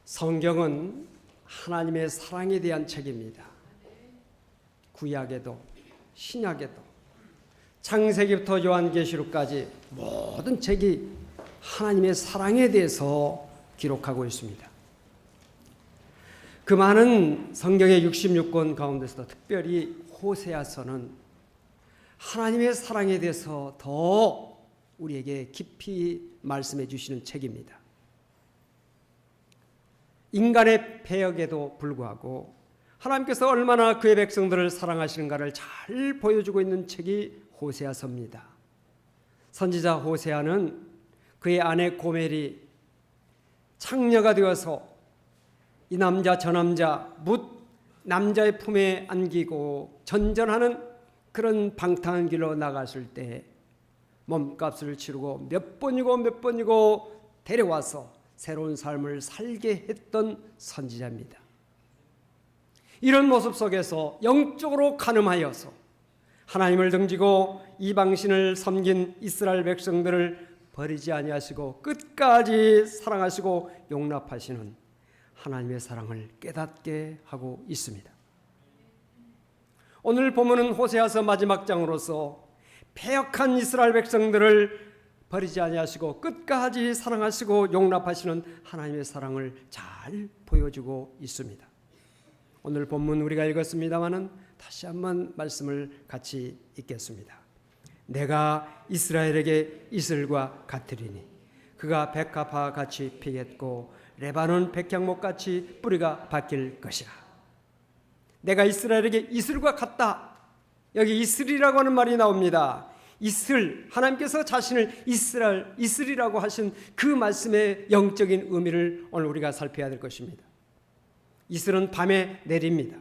성경은 하나님의 사랑에 대한 책입니다. 구약에도 신약에도 창세기부터 요한계시록까지 모든 책이 하나님의 사랑에 대해서 기록하고 있습니다. 그 많은 성경의 66권 가운데서도 특별히 호세아서는 하나님의 사랑에 대해서 더 우리에게 깊이 말씀해 주시는 책입니다. 인간의 패역에도 불구하고 하나님께서 얼마나 그의 백성들을 사랑하시는가를 잘 보여주고 있는 책이 호세아서입니다. 선지자 호세아는 그의 아내 고멜이 창녀가 되어서 이 남자 저 남자 묻 남자의 품에 안기고 전전하는 그런 방탕한 길로 나갔을 때 몸값을 치르고 몇 번이고 데려와서 새로운 삶을 살게 했던 선지자입니다. 이런 모습 속에서 영적으로 간음하여서 하나님을 등지고 이방신을 섬긴 이스라엘 백성들을 버리지 아니하시고 끝까지 사랑하시고 용납하시는 하나님의 사랑을 깨닫게 하고 있습니다. 오늘 본문은 호세아서 마지막 장으로서 패역한 이스라엘 백성들을 버리지 아니하시고 끝까지 사랑하시고 용납하시는 하나님의 사랑을 잘 보여주고 있습니다. 오늘 본문 우리가 읽었습니다마는 다시 한번 말씀을 같이 읽겠습니다. 내가 이스라엘에게 이슬과 같으리니 그가 백합화 같이 피겠고 레바논 백향목 같이 뿌리가 바뀔 것이라. 내가 이스라엘에게 이슬과 같다. 여기 이슬이라고 하는 말이 나옵니다. 이슬, 하나님께서 자신을 이슬이라고 하신 그 말씀의 영적인 의미를 오늘 우리가 살펴야 될 것입니다. 이슬은 밤에 내립니다.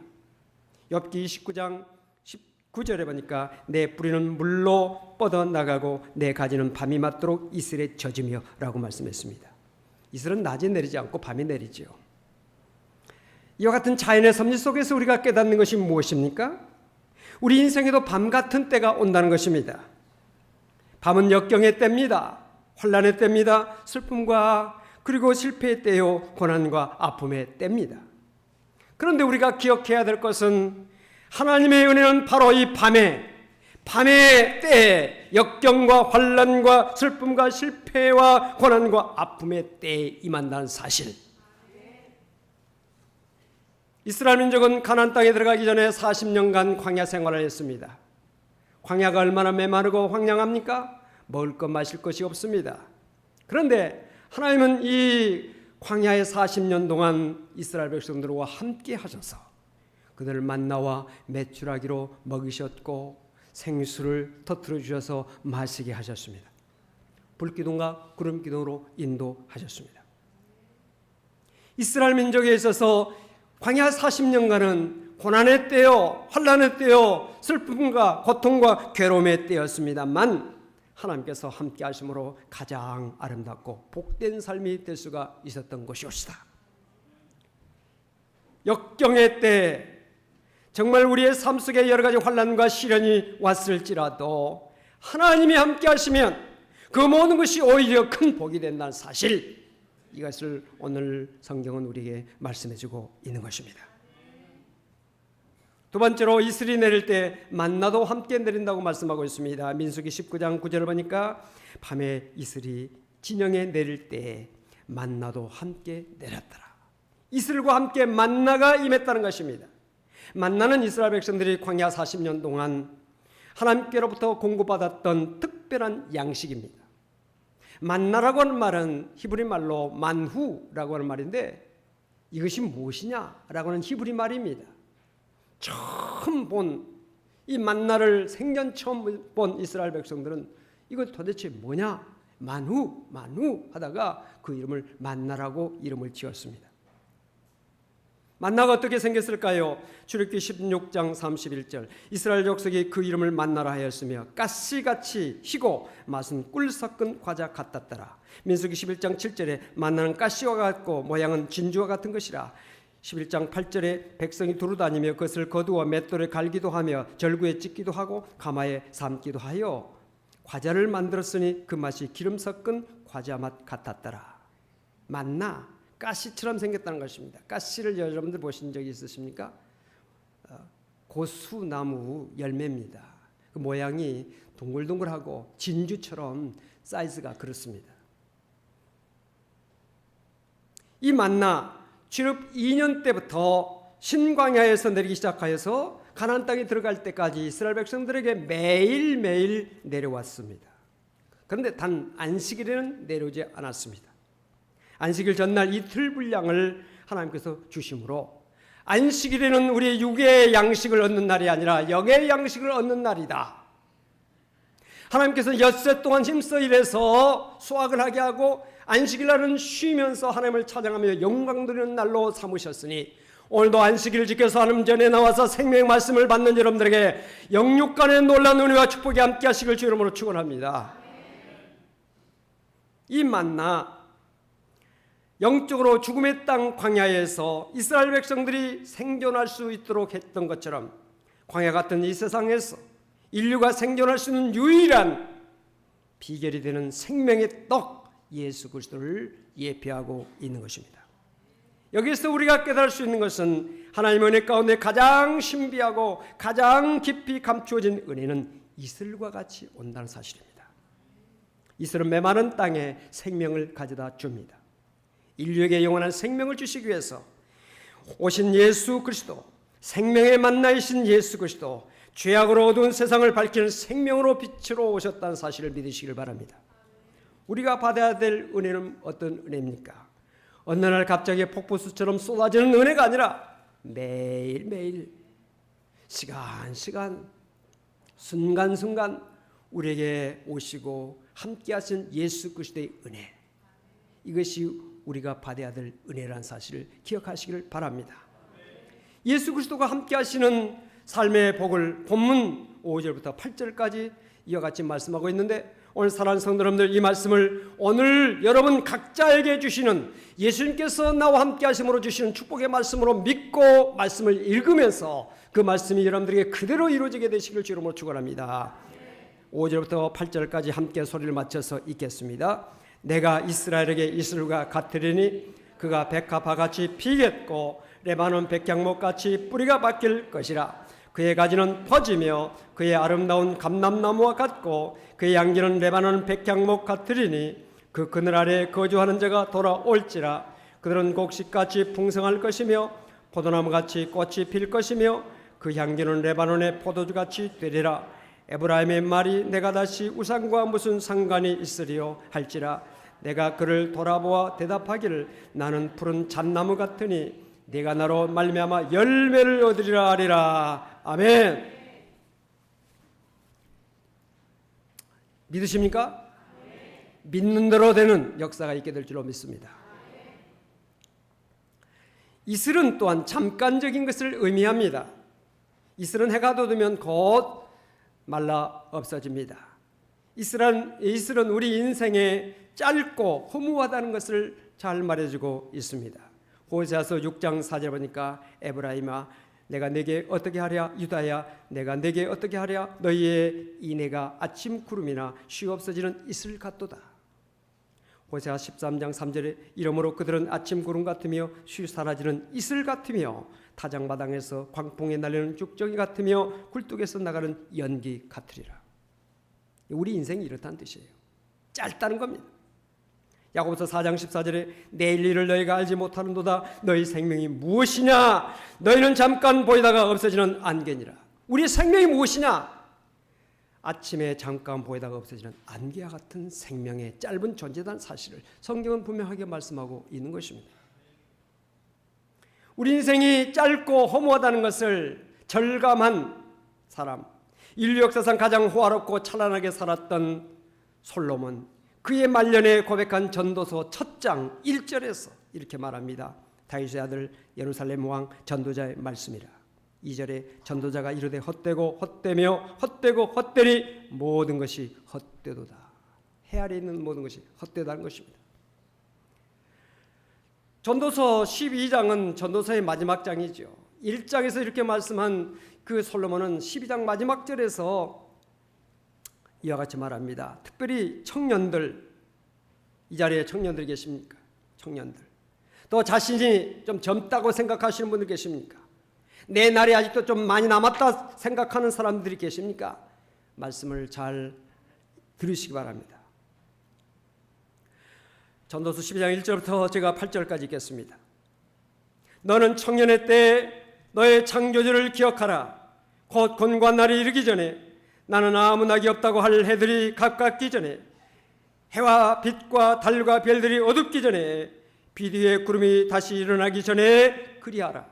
욥기 29장 19절에 보니까 내 뿌리는 물로 뻗어나가고 내 가지는 밤이 맞도록 이슬에 젖으며 라고 말씀했습니다. 이슬은 낮에 내리지 않고 밤에 내리죠. 이와 같은 자연의 섭리 속에서 우리가 깨닫는 것이 무엇입니까? 우리 인생에도 밤 같은 때가 온다는 것입니다. 밤은 역경의 때입니다. 환난의 때입니다. 슬픔과 그리고 실패의 때요, 고난과 아픔의 때입니다. 그런데 우리가 기억해야 될 것은 하나님의 은혜는 바로 이 밤의 때에 역경과 환난과 슬픔과 실패와 고난과 아픔의 때에 임한다는 사실. 이스라엘 민족은 가나안 땅에 들어가기 전에 40년간 광야 생활을 했습니다. 광야가 얼마나 메마르고 황량합니까? 먹을 것 마실 것이 없습니다. 그런데 하나님은 이 광야의 40년 동안 이스라엘 백성들과 함께 하셔서 그들을 만나와 메추라기로 먹이셨고 생수를 터뜨려 주셔서 마시게 하셨습니다. 불기둥과 구름기둥으로 인도하셨습니다. 이스라엘 민족에 있어서 광야 40년간은 고난의 때요, 환난의 때요, 슬픔과 고통과 괴로움의 때였습니다만 하나님께서 함께 하심으로 가장 아름답고 복된 삶이 될 수가 있었던 것이옵시다. 역경의 때 정말 우리의 삶 속에 여러 가지 환난과 시련이 왔을지라도 하나님이 함께 하시면 그 모든 것이 오히려 큰 복이 된다는 사실, 이것을 오늘 성경은 우리에게 말씀해주고 있는 것입니다. 두 번째로 이슬이 내릴 때 만나도 함께 내린다고 말씀하고 있습니다. 민수기 19장 9절을 보니까 밤에 이슬이 진영에 내릴 때 만나도 함께 내렸더라. 이슬과 함께 만나가 임했다는 것입니다. 만나는 이스라엘 백성들이 광야 40년 동안 하나님께로부터 공급받았던 특별한 양식입니다. 만나라고 하는 말은 히브리 말로 만후라고 하는 말인데 이것이 무엇이냐라고 하는 히브리 말입니다. 처음 본 이 만나를 생전 처음 본 이스라엘 백성들은 이거 도대체 뭐냐? 만후 하다가 그 이름을 만나라고 이름을 지었습니다. 만나가 어떻게 생겼을까요? 출애굽기 16장 31절 이스라엘 족속이 그 이름을 만나라 하였으며 가시같이 희고 맛은 꿀 섞은 과자 같았더라. 민수기 11장 7절에 만나는 가시와 같고 모양은 진주와 같은 것이라. 11장 8절에 백성이 두루다니며 그것을 거두어 맷돌에 갈기도 하며 절구에 찢기도 하고 가마에 삶기도 하여 과자를 만들었으니 그 맛이 기름 섞은 과자 맛 같았더라. 만나 가시처럼 생겼다는 것입니다. 가시를 여러분들 보신 적이 있으십니까? 고수나무 열매입니다. 그 모양이 동글동글하고 진주처럼 사이즈가 그렇습니다. 이 만나 출애굽 2년 때부터 신광야에서 내리기 시작하여서 가나안 땅에 들어갈 때까지 이스라엘 백성들에게 매일매일 내려왔습니다. 그런데 단 안식일에는 내려오지 않았습니다. 안식일 전날 이틀 분량을 하나님께서 주심으로 안식일에는 우리의 육의 양식을 얻는 날이 아니라 영의 양식을 얻는 날이다. 하나님께서 엿새 동안 힘써 일해서 수확을 하게 하고 안식일 날은 쉬면서 하나님을 찬양하며 영광 드리는 날로 삼으셨으니 오늘도 안식일을 지켜서 하나님 전에 나와서 생명의 말씀을 받는 여러분들에게 영육 간의 놀라운 은혜와 축복이 함께 하시길 주 이름으로 축원합니다. 이 만나 영적으로 죽음의 땅 광야에서 이스라엘 백성들이 생존할 수 있도록 했던 것처럼 광야 같은 이 세상에서 인류가 생존할 수 있는 유일한 비결이 되는 생명의 떡 예수 그리스도를 예표하고 있는 것입니다. 여기서 우리가 깨달을 수 있는 것은 하나님의 은혜 가운데 가장 신비하고 가장 깊이 감추어진 은혜는 이슬과 같이 온다는 사실입니다. 이슬은 메마른 땅에 생명을 가져다 줍니다. 인류에게 영원한 생명을 주시기 위해서 오신 예수 그리스도, 생명의 만나이신 예수 그리스도, 죄악으로 어두운 세상을 밝히는 생명으로 빛으로 오셨다는 사실을 믿으시길 바랍니다. 우리가 받아야 될 은혜는 어떤 은혜입니까? 어느 날 갑자기 폭포수처럼 쏟아지는 은혜가 아니라 매일매일 시간 순간순간 우리에게 오시고 함께하신 예수 그리스도의 은혜, 이것이 우리가 받아야 될 은혜라는 사실을 기억하시길 바랍니다. 예수 그리스도가 함께하시는 삶의 복을 본문 5절부터 8절까지 이와 같이 말씀하고 있는데, 오늘 사랑하는 성도 여러분들, 이 말씀을 오늘 여러분 각자에게 주시는 예수님께서 나와 함께 하심으로 주시는 축복의 말씀으로 믿고 말씀을 읽으면서 그 말씀이 여러분들에게 그대로 이루어지게 되시길 주 이름으로 축원합니다. 5절부터 8절까지 함께 소리를 맞춰서 읽겠습니다. 내가 이스라엘에게 이슬과 같으리니 그가 백합화같이 피겠고 레바논 백향목같이 뿌리가 박힐 것이라. 그의 가지는 퍼지며 그의 아름다운 감람나무와 같고 그의 향기는 레바논 백향목 같으리니 그 그늘 아래 거주하는 자가 돌아올지라. 그들은 곡식같이 풍성할 것이며 포도나무같이 꽃이 필 것이며 그 향기는 레바논의 포도주같이 되리라. 에브라임의 말이 내가 다시 우상과 무슨 상관이 있으리요 할지라. 내가 그를 돌아보아 대답하기를 나는 푸른 잣나무 같으니 네가 나로 말미암아 열매를 얻으리라 하리라. 아멘. 믿으십니까? 믿는 대로 되는 역사가 있게 될 줄로 믿습니다. 이슬은 또한 잠깐적인 것을 의미합니다. 이슬은 해가 돋으면 곧 말라 없어집니다. 이슬은 우리 인생에 짧고 허무하다는 것을 잘 말해주고 있습니다. 호세아서 6장 4절 보니까 에브라임아 내가 내게 어떻게 하랴, 유다야 내가 내게 어떻게 하랴, 너희의 이내가 아침 구름이나 쉬 없어지는 이슬 같도다. 호세아 13장 3절에 이러므로 그들은 아침 구름 같으며 쉬 사라지는 이슬 같으며 타작마당에서 광풍에 날리는 죽정이 같으며 굴뚝에서 나가는 연기 같으리라. 우리 인생이 이렇다는 뜻이에요. 짧다는 겁니다. 야고보서 4장 14절에 내일 일을 너희가 알지 못하는도다. 너희 생명이 무엇이냐? 너희는 잠깐 보이다가 없어지는 안개니라. 우리의 생명이 무엇이냐? 아침에 잠깐 보이다가 없어지는 안개와 같은 생명의 짧은 존재라는 사실을 성경은 분명하게 말씀하고 있는 것입니다. 우리 인생이 짧고 허무하다는 것을 절감한 사람, 인류 역사상 가장 호화롭고 찬란하게 살았던 솔로몬, 그의 말년에 고백한 전도서 첫 장 1절에서 이렇게 말합니다. 다윗의 아들 예루살렘 왕 전도자의 말씀이라. 2절에 전도자가 이르되 헛되고 헛되며 헛되고 헛되니 모든 것이 헛되도다. 해 아래 있는 모든 것이 헛되다는 것입니다. 전도서 12장은 전도서의 마지막 장이죠. 1장에서 이렇게 말씀한 그 솔로몬은 12장 마지막 절에서 이와 같이 말합니다. 특별히 청년들, 이 자리에 청년들이 계십니까? 청년들, 또 자신이 좀 젊다고 생각하시는 분들 계십니까? 내 날이 아직도 좀 많이 남았다 생각하는 사람들이 계십니까? 말씀을 잘 들으시기 바랍니다. 전도서 12장 1절부터 제가 8절까지 읽겠습니다. 너는 청년의 때 너의 창조주를 기억하라. 곧 곤고한 날이 이르기 전에 나는 아무 낙이 없다고 할 해들이 가깝기 전에 해와 빛과 달과 별들이 어둡기 전에 빛 위에 구름이 다시 일어나기 전에 그리하라.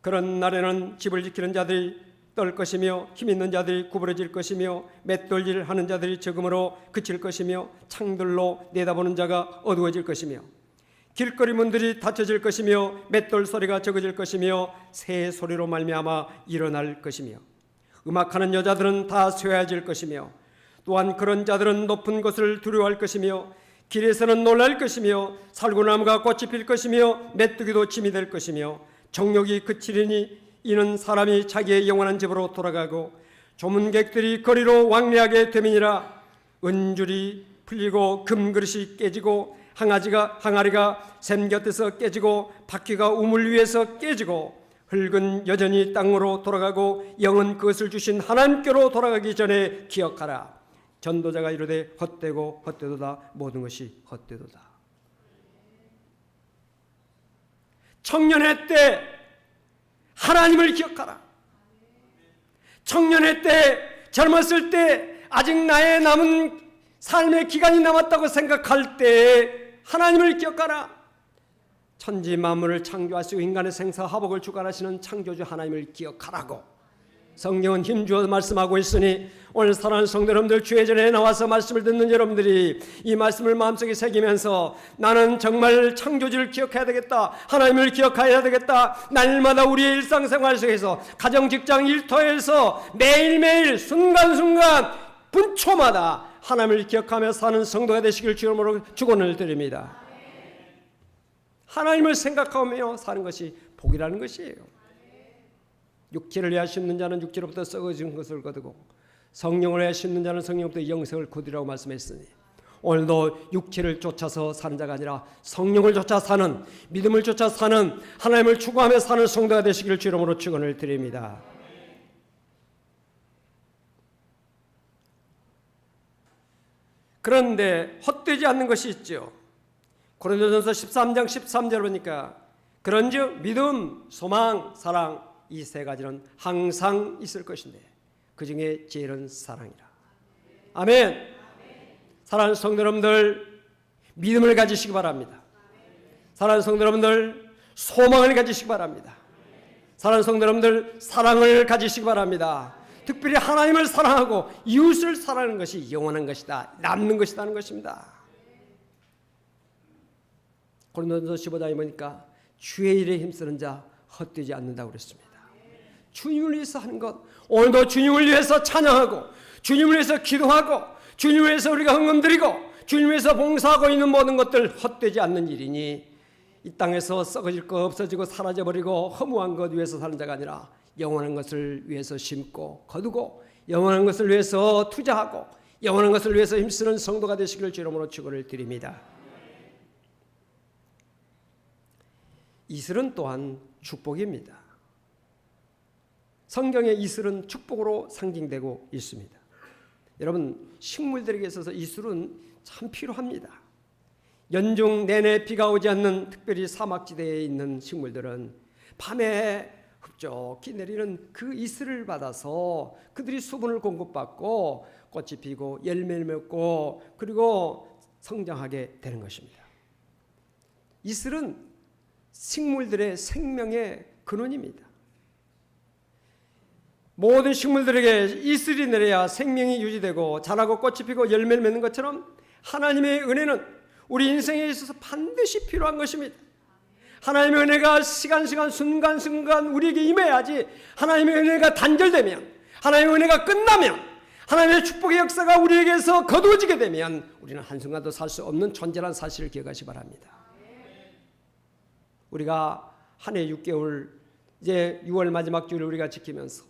그런 날에는 집을 지키는 자들이 떨 것이며 힘 있는 자들이 구부러질 것이며 맷돌질 하는 자들이 적음으로 그칠 것이며 창들로 내다보는 자가 어두워질 것이며 길거리 문들이 닫혀질 것이며 맷돌 소리가 적어질 것이며 새 소리로 말미암아 일어날 것이며 음악하는 여자들은 다 쇠해질 것이며 또한 그런 자들은 높은 것을 두려워할 것이며 길에서는 놀랄 것이며 살구나무가 꽃이 필 것이며 메뚜기도 짐이 될 것이며 정욕이 그치리니 이는 사람이 자기의 영원한 집으로 돌아가고 조문객들이 거리로 왕래하게 됨이니라. 은줄이 풀리고 금그릇이 깨지고 항아리가 샘 곁에서 깨지고 바퀴가 우물 위에서 깨지고 흙은 여전히 땅으로 돌아가고 영은 그것을 주신 하나님께로 돌아가기 전에 기억하라. 전도자가 이르되 헛되고 헛되도다. 모든 것이 헛되도다. 청년의 때 하나님을 기억하라. 청년의 때, 젊었을 때, 아직 나의 남은 삶의 기간이 남았다고 생각할 때 하나님을 기억하라. 천지 만물을 창조하시고 인간의 생사화복을 주관하시는 창조주 하나님을 기억하라고 성경은 힘주어 말씀하고 있으니 오늘 사랑하는 성도 여러분들, 주의 전에 나와서 말씀을 듣는 여러분들이 이 말씀을 마음속에 새기면서 나는 정말 창조주를 기억해야 되겠다, 하나님을 기억해야 되겠다. 날마다 우리의 일상생활 속에서 가정, 직장, 일터에서 매일매일 순간순간 분초마다 하나님을 기억하며 사는 성도가 되시길 주님으로 축원을 드립니다. 하나님을 생각하며 사는 것이 복이라는 것이에요. 육체를 위하여 심는 자는 육체로부터 썩어진 것을 거두고 성령을 위하여 심는 자는 성령부터 영생을 거두리라고 말씀했으니 오늘도 육체를 쫓아서 사는 자가 아니라 성령을 쫓아 사는, 믿음을 쫓아 사는, 하나님을 추구하며 사는 성도가 되시기를 주 이름으로 축원을 드립니다. 그런데 헛되지 않는 것이 있죠. 고린도전서 13장 13절 보니까 그런즉 믿음, 소망, 사랑 이 세 가지는 항상 있을 것인데 그 중에 제일은 사랑이라. 아멘. 사랑하는 성도 여러분들, 믿음을 가지시기 바랍니다. 사랑하는 성도 여러분들, 소망을 가지시기 바랍니다. 사랑하는 성도 여러분들, 사랑을 가지시기 바랍니다. 특별히 하나님을 사랑하고 이웃을 사랑하는 것이 영원한 것이다, 남는 것이다 하는 것입니다. 고린도전서 15장에 보니까 주의 일에 힘쓰는 자 헛되지 않는다고 그랬습니다. 주님을 위해서 하는 것, 오늘도 주님을 위해서 찬양하고 주님을 위해서 기도하고 주님을 위해서 우리가 헌금드리고 주님을 위해서 봉사하고 있는 모든 것들 헛되지 않는 일이니 이 땅에서 썩어질 것, 없어지고 사라져버리고 허무한 것 위해서 사는 자가 아니라 영원한 것을 위해서 심고 거두고 영원한 것을 위해서 투자하고 영원한 것을 위해서 힘쓰는 성도가 되시기를 주 이름으로 축원을 드립니다. 이슬은 또한 축복입니다. 성경의 이슬은 축복으로 상징되고 있습니다. 여러분, 식물들에게 있어서 이슬은 참 필요합니다. 연중 내내 비가 오지 않는 특별히 사막지대에 있는 식물들은 밤에 흡족히 내리는 그 이슬을 받아서 그들이 수분을 공급받고 꽃이 피고 열매를 맺고 그리고 성장하게 되는 것입니다. 이슬은 식물들의 생명의 근원입니다. 모든 식물들에게 이슬이 내려야 생명이 유지되고 자라고 꽃이 피고 열매를 맺는 것처럼 하나님의 은혜는 우리 인생에 있어서 반드시 필요한 것입니다. 하나님의 은혜가 시간 순간순간 우리에게 임해야지, 하나님의 은혜가 단절되면, 하나님의 은혜가 끝나면, 하나님의 축복의 역사가 우리에게서 거두어지게 되면 우리는 한순간도 살 수 없는 존재라는 사실을 기억하시기 바랍니다. 우리가 한 해 6개월, 이제 6월 마지막 주를 우리가 지키면서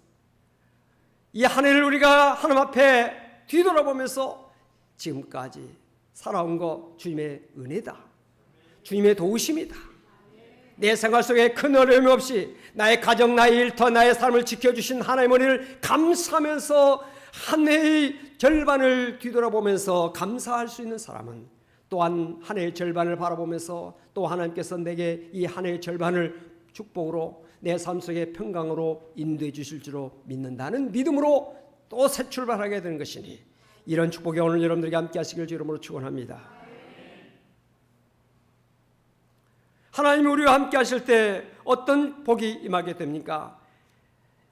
이 한 해를 우리가 하나님 앞에 뒤돌아보면서 지금까지 살아온 거 주님의 은혜다, 주님의 도우심이다. 내 생활 속에 큰 어려움 없이 나의 가정, 나의 일터, 나의 삶을 지켜주신 하나님의 은혜를 감사하면서 한 해의 절반을 뒤돌아보면서 감사할 수 있는 사람은 또한 한 해의 절반을 바라보면서 또 하나님께서 내게 이 한 해의 절반을 축복으로 내 삶 속에 평강으로 인도해 주실 줄로 믿는다는 믿음으로 또 새 출발하게 되는 것이니 이런 축복이 오늘 여러분들에게 함께 하시길 주 이름으로 축원합니다. 하나님이 우리와 함께 하실 때 어떤 복이 임하게 됩니까?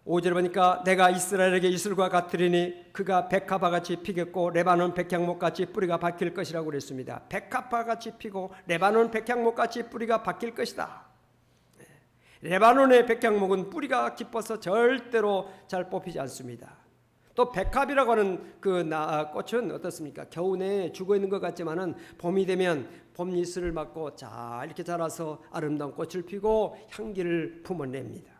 5절에 보니까 내가 이스라엘에게 이슬과 같으리니 그가 백합화같이 피겠고 레바논 백향목같이 뿌리가 박힐 것이라고 그랬습니다. 백합화같이 피고 레바논 백향목같이 뿌리가 박힐 것이다. 레바논의 백향목은 뿌리가 깊어서 절대로 잘 뽑히지 않습니다. 또 백합이라고 하는 그 꽃은 어떻습니까? 겨우 내에 죽어 있는 것 같지만은 봄이 되면 봄이슬을 맞고 자 이렇게 자라서 아름다운 꽃을 피고 향기를 품어냅니다.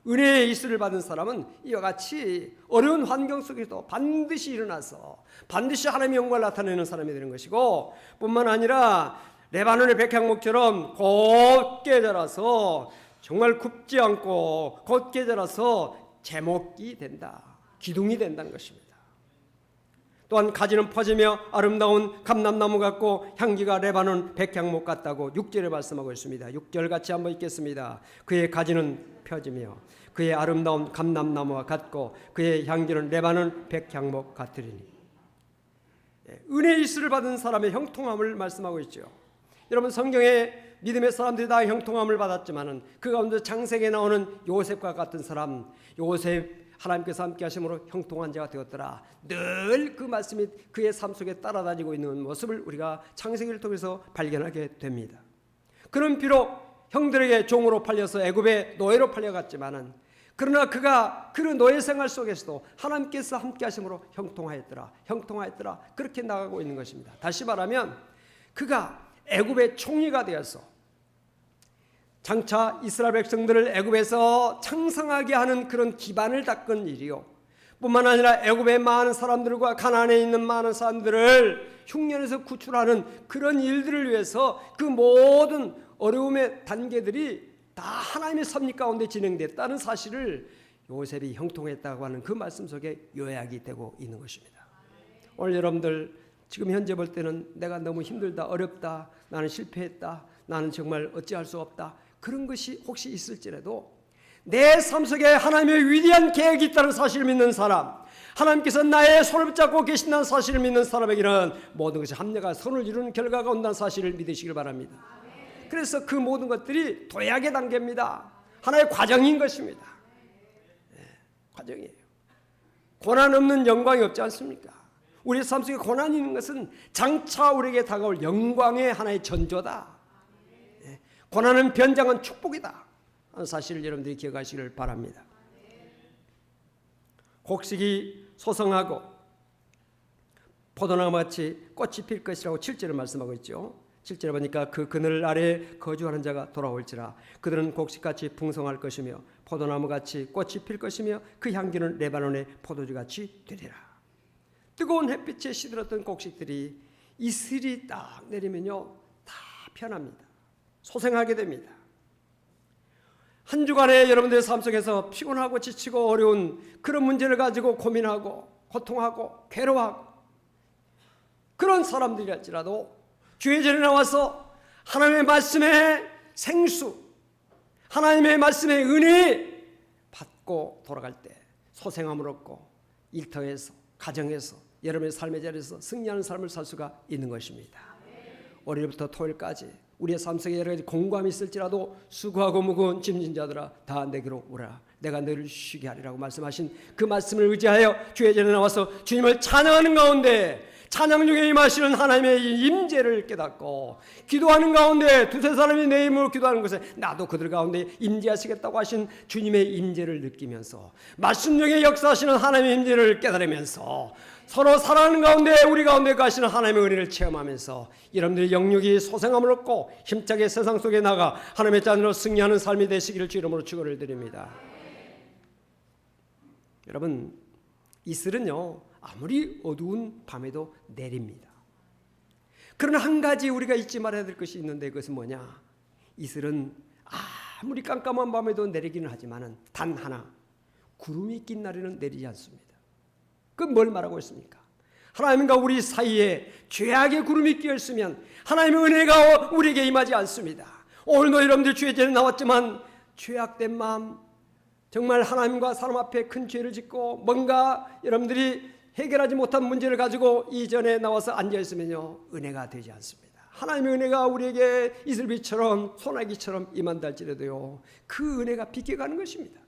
은혜의 이슬을 받은 사람은 이와 같이 어려운 환경 속에도 반드시 일어나서 반드시 하나님의 영광을 나타내는 사람이 되는 것이고, 뿐만 아니라 레바논의 백향목처럼 곧게 자라서 정말 굽지 않고 곧게 자라서 제목이 된다, 기둥이 된다는 것입니다. 또한 가지는 퍼지며 아름다운 감람나무 같고 향기가 레바논 백향목 같다고 6절에 말씀하고 있습니다. 6절 같이 한번 읽겠습니다. 그의 가지는 펴지며 그의 아름다운 감람나무와 같고 그의 향기는 레바논 백향목 같으리니. 은혜의 이슬을 받은 사람의 형통함을 말씀하고 있죠. 여러분, 성경에 믿음의 사람들이 다 형통함을 받았지만은 그 가운데 창세기에 나오는 요셉과 같은 사람, 요셉 하나님께서 함께 하심으로 형통한 자가 되었더라. 늘 그 말씀이 그의 삶 속에 따라다니고 있는 모습을 우리가 창세기를 통해서 발견하게 됩니다. 그는 비록 형들에게 종으로 팔려서 애굽의 노예로 팔려갔지만은 그러나 그가 그 노예 생활 속에서도 하나님께서 함께 하심으로 형통하였더라. 그렇게 나가고 있는 것입니다. 다시 말하면 그가 애굽의 총리가 되어서 장차 이스라엘 백성들을 애굽에서 창성하게 하는 그런 기반을 닦은 일이요, 뿐만 아니라 애굽의 많은 사람들과 가나안에 있는 많은 사람들을 흉년에서 구출하는 그런 일들을 위해서 그 모든 어려움의 단계들이 다 하나님의 섭리 가운데 진행됐다는 사실을 요셉이 형통했다고 하는 그 말씀 속에 요약이 되고 있는 것입니다. 오늘 여러분들 지금 현재 볼 때는 내가 너무 힘들다, 어렵다, 나는 실패했다, 나는 정말 어찌할 수 없다, 그런 것이 혹시 있을지라도 내 삶 속에 하나님의 위대한 계획이 있다는 사실을 믿는 사람, 하나님께서 나의 손을 붙잡고 계신다는 사실을 믿는 사람에게는 모든 것이 합력과 선을 이루는 결과가 온다는 사실을 믿으시길 바랍니다. 그래서 그 모든 것들이 도약의 단계입니다. 하나의 과정인 것입니다. 과정이에요. 고난 없는 영광이 없지 않습니까? 우리 삶 속에 고난이 있는 것은 장차 우리에게 다가올 영광의 하나의 전조다. 고난은 변장은 축복이다 하는 사실을 여러분들이 기억하시기를 바랍니다. 곡식이 소성하고 포도나무같이 꽃이 필 것이라고 7절에 말씀하고 있죠. 7절에 보니까 그 그늘 아래에 거주하는 자가 돌아올지라. 그들은 곡식같이 풍성할 것이며 포도나무같이 꽃이 필 것이며 그 향기는 레바논의 포도주같이 되리라. 뜨거운 햇빛에 시들었던 곡식들이 이슬이 딱 내리면요 다 편합니다. 소생하게 됩니다. 한 주간에 여러분들의 삶 속에서 피곤하고 지치고 어려운 그런 문제를 가지고 고민하고 고통하고 괴로워하고 그런 사람들이랄지라도 주의 전에 나와서 하나님의 말씀의 생수, 하나님의 말씀의 은혜 받고 돌아갈 때 소생함을 얻고 일터에서, 가정에서, 여러분의 삶의 자리에서 승리하는 삶을 살 수가 있는 것입니다. 월요일부터 토요일까지 우리의 삶 속에 여러 가지 공고함이 있을지라도 수고하고 무거운 짐진 자들아 다 내게로 오라. 내가 너를 쉬게 하리라고 말씀하신 그 말씀을 의지하여 주의 전에 나와서 주님을 찬양하는 가운데 찬양 중에 임하시는 하나님의 임재를 깨닫고 기도하는 가운데 두세 사람이 내 이름으로 기도하는 것에 나도 그들 가운데 임재하시겠다고 하신 주님의 임재를 느끼면서 말씀 중에 역사하시는 하나님의 임재를 깨달으면서 서로 사랑하는 가운데 우리 가운데 가시는 하나님의 은혜를 체험하면서 여러분들의 영육이 소생함을 얻고 힘차게 세상 속에 나가 하나님의 자녀로 승리하는 삶이 되시기를 주 이름으로 축원을 드립니다. 여러분, 이슬은요 아무리 어두운 밤에도 내립니다. 그러나 한 가지 우리가 잊지 말아야 될 것이 있는데 그것은 뭐냐? 이슬은 아무리 깜깜한 밤에도 내리기는 하지만 단 하나, 구름이 낀 날에는 내리지 않습니다. 그건 뭘 말하고 있습니까? 하나님과 우리 사이에 죄악의 구름이 끼어 있으면 하나님의 은혜가 우리에게 임하지 않습니다. 오늘도 여러분들 주의 전에 나왔지만 죄악된 마음, 정말 하나님과 사람 앞에 큰 죄를 짓고 뭔가 여러분들이 해결하지 못한 문제를 가지고 이전에 나와서 앉아있으면요, 은혜가 되지 않습니다. 하나님의 은혜가 우리에게 이슬비처럼 소나기처럼 임한다 할지라도요, 그 은혜가 비껴가는 것입니다.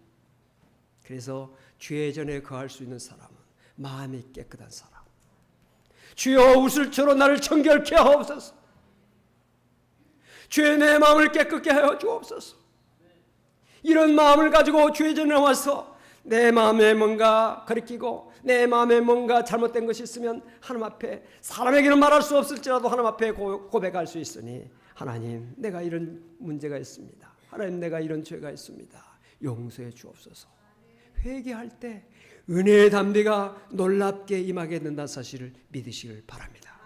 그래서 죄 전에 거할 수 있는 사람은 마음이 깨끗한 사람. 주여 우슬초로 나를 정결케 하옵소서. 주의 내 마음을 깨끗게 하여 주옵소서. 이런 마음을 가지고 주의 전에 나와서 내 마음에 뭔가 거리끼고 내 마음에 뭔가 잘못된 것이 있으면 하나님 앞에, 사람에게는 말할 수 없을지라도 하나님 앞에 고백할 수 있으니, 하나님 내가 이런 문제가 있습니다. 하나님 내가 이런 죄가 있습니다. 용서해 주옵소서. 회개할 때 은혜의 담대가 놀랍게 임하게 된다는 사실을 믿으시길 바랍니다.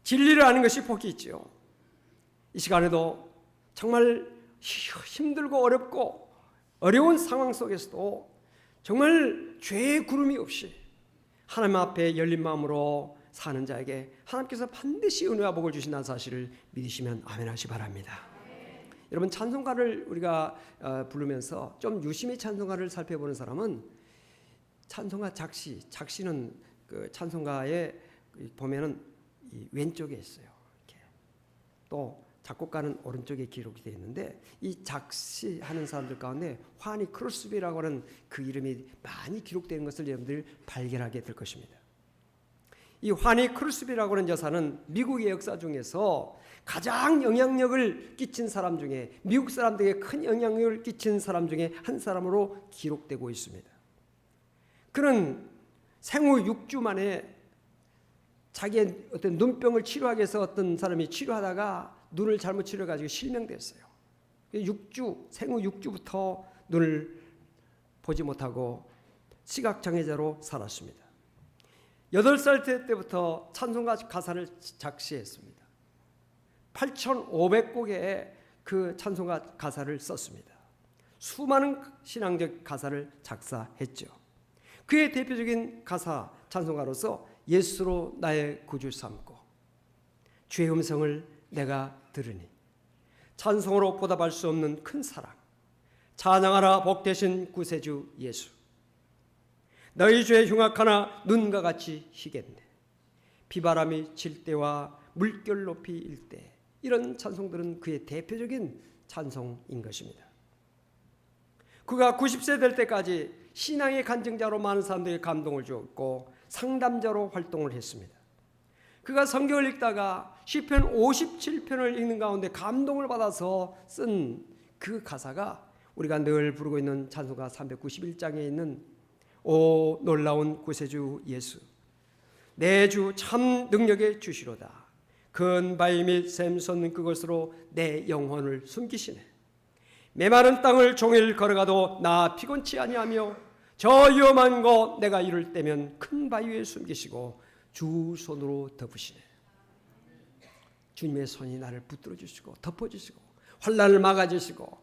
진리를 아는 것이 복이 있죠. 이 시간에도 정말 힘들고 어렵고 어려운 상황 속에서도 정말 죄의 구름이 없이 하나님 앞에 열린 마음으로 사는 자에게 하나님께서 반드시 은혜와 복을 주신다는 사실을 믿으시면 아멘 하시 바랍니다. 여러분, 찬송가를 우리가 부르면서 좀 유심히 찬송가를 살펴보는 사람은 찬송가 작시는 그 찬송가에 보면은 이 왼쪽에 있어요. 이렇게. 또 작곡가는 오른쪽에 기록이 되어 있는데, 이 작시하는 사람들 가운데 화니 크루스비라고 하는 그 이름이 많이 기록되는 것을 여러분들 발견하게 될 것입니다. 이 화니 크루스비라고 하는 여사는 미국의 역사 중에서 가장 영향력을 끼친 사람 중에, 미국 사람들에게 큰 영향력을 끼친 사람 중에 한 사람으로 기록되고 있습니다. 그는 생후 6주 만에 자기의 어떤 눈병을 치료하기 위해서 어떤 사람이 치료하다가 눈을 잘못 치료해가지고 실명됐어요. 생후 6주부터 눈을 보지 못하고 시각장애자로 살았습니다. 8살 때부터 찬송가 가사를 작시했습니다. 8,500곡의 그 찬송가 가사를 썼습니다. 수많은 신앙적 가사를 작사했죠. 그의 대표적인 가사 찬송가로서 예수로 나의 구주 삼고 주의 음성을 내가 들으니, 찬송으로 보답할 수 없는 큰 사랑, 찬양하라 복되신 구세주 예수, 너희 죄 흉악하나 눈과 같이 희겠네, 비바람이 칠 때와 물결 높이 일 때, 이런 찬송들은 그의 대표적인 찬송인 것입니다. 그가 90세 될 때까지 신앙의 간증자로 많은 사람들에게 감동을 주었고 상담자로 활동을 했습니다. 그가 성경을 읽다가 시편 57편을 읽는 가운데 감동을 받아서 쓴 그 가사가 우리가 늘 부르고 있는 찬송가 391장에 있는 오 놀라운 구세주 예수, 내 주 참 능력의 주시로다, 큰 바위 및 샘 솟는 그것으로 내 영혼을 숨기시네, 메마른 땅을 종일 걸어가도 나 피곤치 아니하며 저 위험한 곳 내가 이를 때면 큰 바위 위에 숨기시고 주 손으로 덮으시네. 주님의 손이 나를 붙들어 주시고 덮어 주시고 환난을 막아 주시고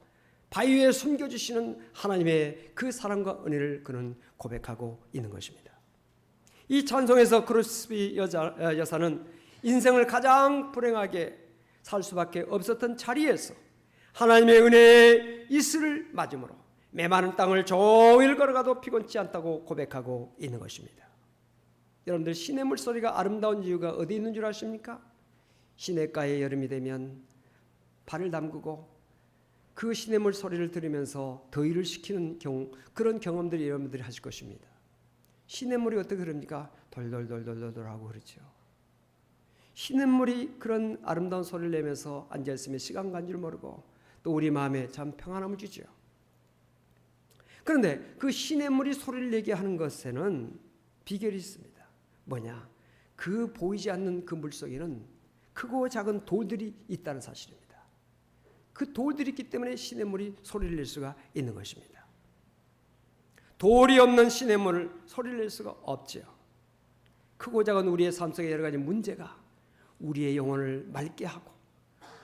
바위 위에 숨겨 주시는 하나님의 그 사랑과 은혜를 그는 고백하고 있는 것입니다. 이 찬송에서 크루스비 여사는 인생을 가장 불행하게 살 수밖에 없었던 자리에서 하나님의 은혜의 이슬을 맞음으로 메마른 땅을 종일 걸어가도 피곤치 않다고 고백하고 있는 것입니다. 여러분들, 시냇물 소리가 아름다운 이유가 어디 있는 줄 아십니까? 시냇가에 여름이 되면 발을 담그고 그 시냇물 소리를 들으면서 더위를 식히는 그런 경험들이 여러분들이 하실 것입니다. 시냇물이 어떻게 흐릅니까? 돌돌돌돌돌 하고 흐르죠. 시냇물이 그런 아름다운 소리를 내면서 앉아있으면 시간 간 줄 모르고 또 우리 마음에 참 평안함을 주죠. 그런데 그 시냇물이 소리를 내게 하는 것에는 비결이 있습니다. 뭐냐? 그 보이지 않는 그 물속에는 크고 작은 돌들이 있다는 사실입니다. 그 돌들이 있기 때문에 시냇물이 소리를 낼 수가 있는 것입니다. 돌이 없는 시냇물을 소리를 낼 수가 없지요. 크고 작은 우리의 삶 속에 여러 가지 문제가 우리의 영혼을 맑게 하고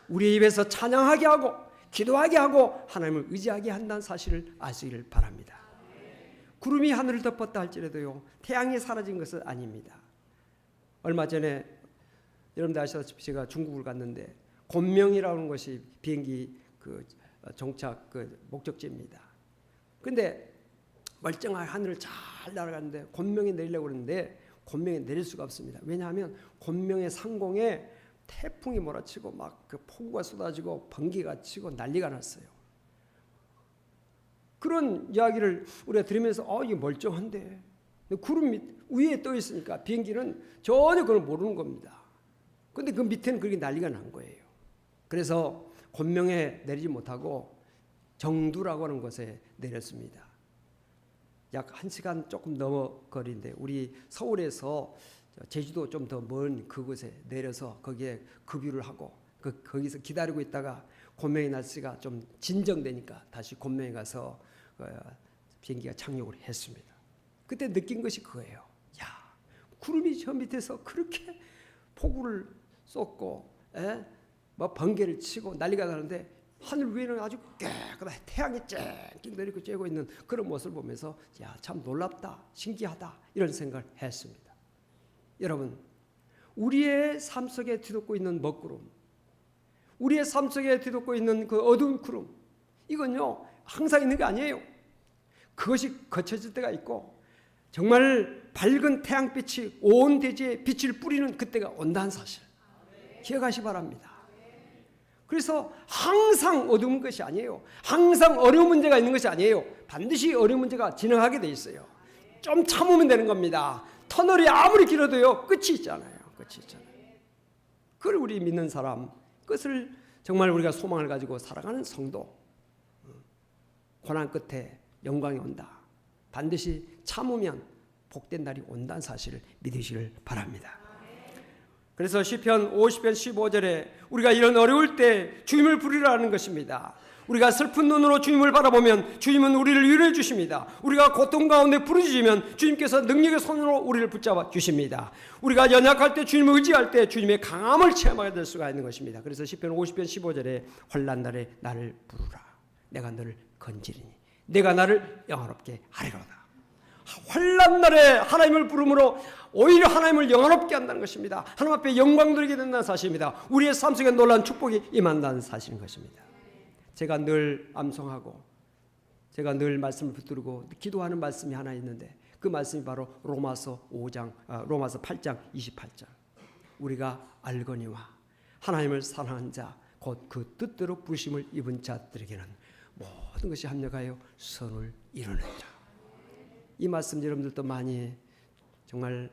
우리의 입에서 찬양하게 하고 기도하게 하고 하나님을 의지하게 한다는 사실을 아시기를 바랍니다. 구름이 하늘을 덮었다 할지라도요, 태양이 사라진 것은 아닙니다. 얼마 전에 여러분들 아시다시피 제가 중국을 갔는데 곤명이라는 것이 비행기 정착 목적지입니다. 근데 멀쩡한 하늘을 잘 날아가는데 곤명에 내리려고 그러는데 곤명에 내릴 수가 없습니다. 왜냐하면 곤명의 상공에 태풍이 몰아치고 막 그 폭우가 쏟아지고 번개가 치고 난리가 났어요. 그런 이야기를 우리가 들으면서 이게 멀쩡한데 구름 위에 떠 있으니까 비행기는 전혀 그걸 모르는 겁니다. 그런데 그 밑에는 그렇게 난리가 난 거예요. 그래서 곤명에 내리지 못하고 정두라고 하는 곳에 내렸습니다. 약 1시간 조금 넘어 거리인데 우리 서울에서 제주도 좀 더 먼 그곳에 내려서 거기에 급유를 하고 거기서 기다리고 있다가 곤명의 날씨가 좀 진정되니까 다시 곤명에 가서 비행기가 착륙을 했습니다. 그때 느낀 것이 그거예요. 야, 구름이 저 밑에서 그렇게 폭우를 쏟고 뭐 번개를 치고 난리가 나는데 하늘 위에는 아주 깨끗하게 태양이 쨍쨍 내리고 쬐고 있는 그런 모습을 보면서 야, 참 놀랍다, 신기하다 이런 생각을 했습니다. 여러분, 우리의 삶 속에 뒤덮고 있는 먹구름, 우리의 삶 속에 뒤덮고 있는 그 어두운 구름, 이건요 항상 있는 게 아니에요. 그것이 거쳐질 때가 있고 정말 밝은 태양빛이 온 대지에 빛을 뿌리는 그때가 온다는 사실 기억하시 바랍니다. 그래서 항상 어두운 것이 아니에요. 항상 어려운 문제가 있는 것이 아니에요. 반드시 어려운 문제가 진행하게 돼 있어요. 좀 참으면 되는 겁니다. 터널이 아무리 길어도요 끝이 있잖아요. 끝이 있잖아요. 그걸 우리 믿는 사람, 그것을 정말 우리가 소망을 가지고 살아가는 성도, 고난 끝에 영광이 온다. 반드시 참으면 복된 날이 온다는 사실을 믿으시길 바랍니다. 그래서 시편 50편 15절에 우리가 이런 어려울 때 주님을 부르라는 것입니다. 우리가 슬픈 눈으로 주님을 바라보면 주님은 우리를 위로해 주십니다. 우리가 고통 가운데 부르짖으면 주님께서 능력의 손으로 우리를 붙잡아 주십니다. 우리가 연약할 때 주님을 의지할 때 주님의 강함을 체험하게 될 수가 있는 것입니다. 그래서 시편 50편 15절에 환난 날에 나를 부르라. 내가 너를 건지리니 내가 나를 영화롭게 하리로다. 환난 날에 하나님을 부름으로 오히려 하나님을 영화롭게 한다는 것입니다. 하나님 앞에 영광 돌리게 된다는 사실입니다. 우리의 삶 속에 놀라운 축복이 임한다는 사실인 것입니다. 제가 늘 암송하고 제가 늘 말씀을 붙들고 기도하는 말씀이 하나 있는데 그 말씀이 바로 로마서 8장 28절. 우리가 알거니와 하나님을 사랑한 자 곧 그 뜻대로 부르심을 입은 자들에게는 모든 것이 합력하여 선을 이루느니라. 이 말씀 여러분들도 많이 정말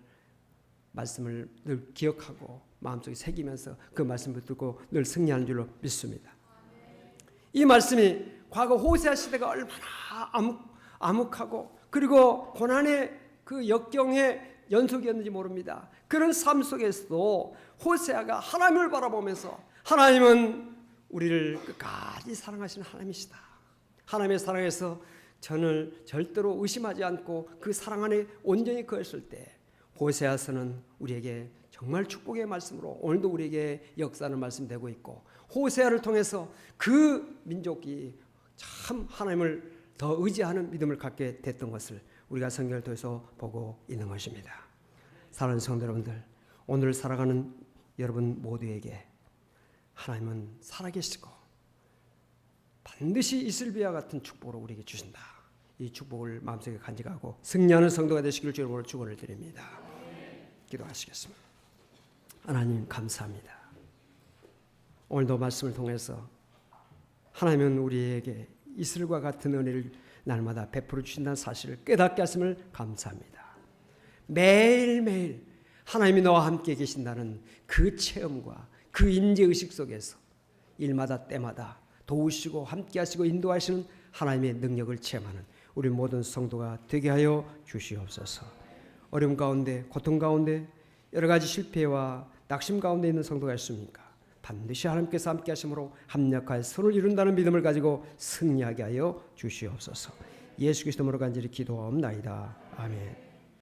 말씀을 늘 기억하고 마음속에 새기면서 그 말씀을 듣고 늘 승리하는 줄로 믿습니다. 이 말씀이 과거 호세아 시대가 얼마나 암흑하고 그리고 고난의 그 역경의 연속이었는지 모릅니다. 그런 삶 속에서도 호세아가 하나님을 바라보면서 하나님은 우리를 끝까지 사랑하시는 하나님이시다. 하나님의 사랑에서 저는 절대로 의심하지 않고 그 사랑 안에 온전히 거했을 때 호세아서는 우리에게 정말 축복의 말씀으로 오늘도 우리에게 역사하는 말씀 되고 있고 호세아를 통해서 그 민족이 참 하나님을 더 의지하는 믿음을 갖게 됐던 것을 우리가 성경을 통해서 보고 있는 것입니다. 사랑하는 성도 여러분들, 오늘 살아가는 여러분 모두에게 하나님은 살아계시고 반드시 이슬비아 같은 축복으로 우리에게 주신다. 이 축복을 마음속에 간직하고 승리하는 성도가 되시길 주님으로 축원을 드립니다. 기도하시겠습니다. 하나님 감사합니다. 오늘도 말씀을 통해서 하나님은 우리에게 이슬과 같은 은혜를 날마다 베풀어 주신다는 사실을 깨닫게 하심을 감사합니다. 매일매일 하나님이 너와 함께 계신다는 그 체험과 그 인지의식 속에서 일마다 때마다 도우시고 함께 하시고 인도하시는 하나님의 능력을 체험하는 우리 모든 성도가 되게 하여 주시옵소서. 어려움 가운데 고통 가운데 여러 가지 실패와 낙심 가운데 있는 성도가 있습니까? 반드시 하나님께서 함께 하심으로 합력하여 선을 이룬다는 믿음을 가지고 승리하게 하여 주시옵소서. 예수 그리스도로 간절히 기도하옵나이다. 아멘.